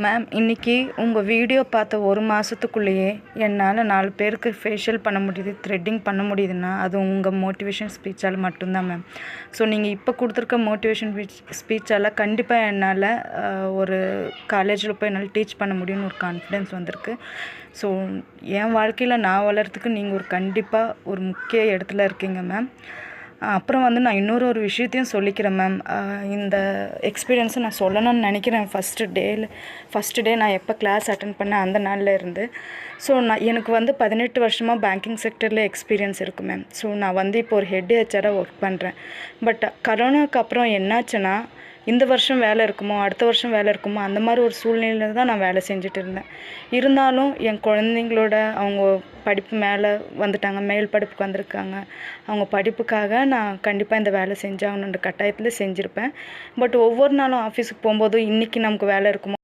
Ma'am, இன்னைக்கு உங்கள் video பார்த்த 1 மாதத்துக்குள்ளேயே என்னால் 4 பேருக்கு ஃபேஷியல் பண்ண முடியுது, த்ரெட்டிங் பண்ண முடியுதுன்னா அது உங்கள் மோட்டிவேஷன் ஸ்பீச்சால் மட்டும்தான் மேம். ஸோ நீங்கள் இப்போ கொடுத்துருக்க மோட்டிவேஷன் ஸ்பீச்சால் கண்டிப்பாக என்னால் ஒரு காலேஜில் போய் என்னால் டீச் பண்ண முடியும்னு ஒரு கான்ஃபிடென்ஸ் வந்திருக்கு. ஸோ என் வாழ்க்கையில் நான் வளர்கிறதுக்கு நீங்கள் கண்டிப்பாக ஒரு முக்கிய இடத்துல இருக்கீங்க மேம். அப்புறம் நான் இன்னொரு விஷயத்தையும் சொல்லிக்கிறேன் மேம். இந்த எக்ஸ்பீரியன்ஸை நான் சொல்லணும்னு நினைக்கிறேன். ஃபஸ்ட்டு டே நான் எப்போ கிளாஸ் அட்டென்ட் பண்ணேன் அந்த நாளில் இருந்து. ஸோ எனக்கு 18 வருஷமாக பேங்கிங் செக்டரில் எக்ஸ்பீரியன்ஸ் இருக்குது மேம். ஸோ நான் இப்போ ஒரு ஹெட் ஹெச்ஆராக ஒர்க் பண்ணுறேன். பட் கரோனாவுக்கு அப்புறம் என்னாச்சுன்னா, இந்த வருஷம் வேலை இருக்குமோ, அடுத்த வருஷம் வேலை இருக்குமோ, அந்த மாதிரி ஒரு சூழ்நிலையில் தான் நான் வேலை செஞ்சுட்டு இருந்தேன். இருந்தாலும் என் குழந்தைங்களோட அவங்க படிப்பு மேலே வந்துட்டாங்க, மேல் படிப்புக்கு வந்திருக்காங்க. அவங்க படிப்புக்காக நான் கண்டிப்பாக இந்த வேலை செஞ்சாகணுன்ற கட்டாயத்தில் செஞ்சுருப்பேன். பட் ஒவ்வொரு நாளும் ஆஃபீஸுக்கு போகும்போதும் இன்றைக்கி நமக்கு வேலை இருக்குமோ